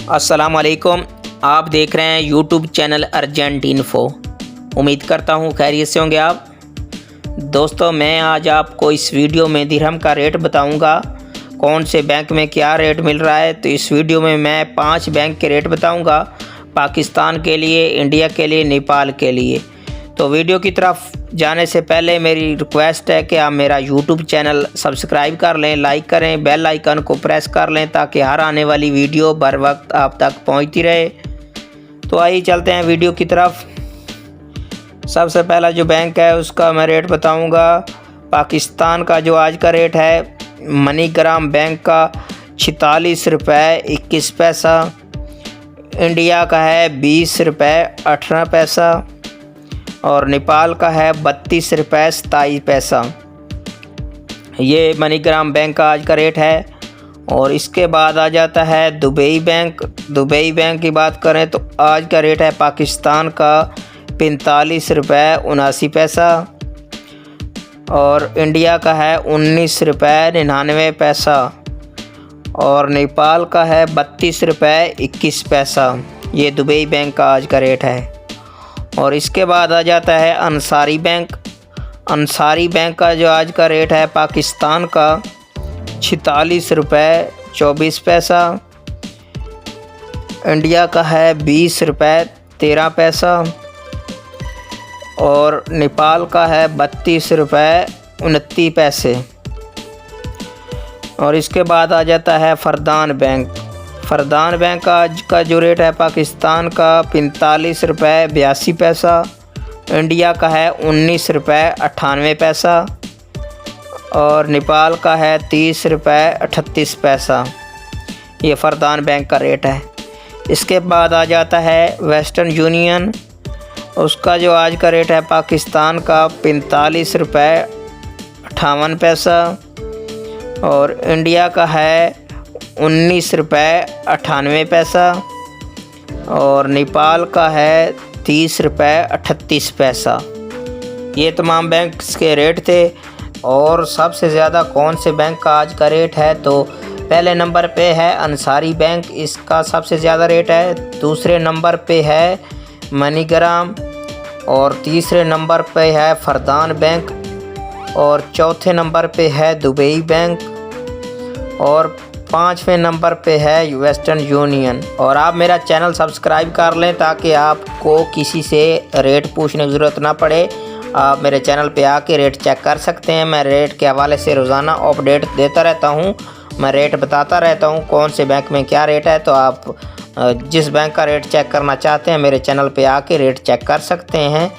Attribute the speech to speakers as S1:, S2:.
S1: अस्सलामुअलैकुम। आप देख रहे हैं यूट्यूब चैनल अर्जेंट इन्फो। उम्मीद करता हूँ खैरियत से होंगे आप दोस्तों। मैं आज आपको इस वीडियो में दिरहम का रेट बताऊंगा, कौन से बैंक में क्या रेट मिल रहा है। तो इस वीडियो में मैं 5 बैंक के रेट बताऊंगा, पाकिस्तान के लिए, इंडिया के लिए, नेपाल के लिए। तो वीडियो की तरफ जाने से पहले मेरी रिक्वेस्ट है कि आप मेरा यूट्यूब चैनल सब्सक्राइब कर लें, लाइक करें, बेल आइकन को प्रेस कर लें ताकि हर आने वाली वीडियो बर वक्त आप तक पहुंचती रहे। तो आइए चलते हैं वीडियो की तरफ। सबसे पहला जो बैंक है उसका मैं रेट बताऊंगा। पाकिस्तान का जो आज का रेट है, मनीग्राम बैंक का 46 रुपये 21 पैसा, इंडिया का है 20 रुपये 18 पैसा और नेपाल का है 32 रुपये 27 पैसा। ये मनीग्राम बैंक का आज का रेट है। और इसके बाद आ जाता है दुबई बैंक। दुबई बैंक की बात करें तो आज का रेट है पाकिस्तान का 45 रुपये 79 पैसा और इंडिया का है 19 रुपये 99 पैसा और नेपाल का है 32 रुपये 21 पैसा। ये दुबई बैंक का आज का रेट है। और इसके बाद आ जाता है अंसारी बैंक। अंसारी बैंक का जो आज का रेट है पाकिस्तान का 46 रुपये 24 पैसा, इंडिया का है 20 रुपये 13 पैसा और नेपाल का है 32 रुपये 29 पैसे। और इसके बाद आ जाता है फरदान बैंक। फरदान बैंक का आज का जो रेट है पाकिस्तान का 45 रुपये 82 पैसा, इंडिया का है 19 रुपये 98 पैसा और नेपाल का है 30 रुपये 38 पैसा। ये फरदान बैंक का रेट है। इसके बाद आ जाता है वेस्टर्न यूनियन। उसका जो आज का रेट है पाकिस्तान का 45 रुपये 58 पैसा और इंडिया का है 19 रुपये 98 पैसा और नेपाल का है 30 रुपये 38 पैसा। ये तमाम बैंक्स के रेट थे। और सबसे ज़्यादा कौन से बैंक का आज का रेट है, तो पहले नंबर पे है अंसारी बैंक, इसका सबसे ज़्यादा रेट है। दूसरे नंबर पे है मनीग्राम और तीसरे नंबर पे है फरदान बैंक और चौथे नंबर पे है दुबई बैंक और 5वें नंबर पे है वेस्टर्न यूनियन। और आप मेरा चैनल सब्सक्राइब कर लें ताकि आपको किसी से रेट पूछने की ज़रूरत ना पड़े। आप मेरे चैनल पे आके रेट चेक कर सकते हैं। मैं रेट के हवाले से रोज़ाना अपडेट देता रहता हूँ। मैं रेट बताता रहता हूँ कौन से बैंक में क्या रेट है। तो आप जिस बैंक का रेट चेक करना चाहते हैं मेरे चैनल पे आके रेट चेक कर सकते हैं।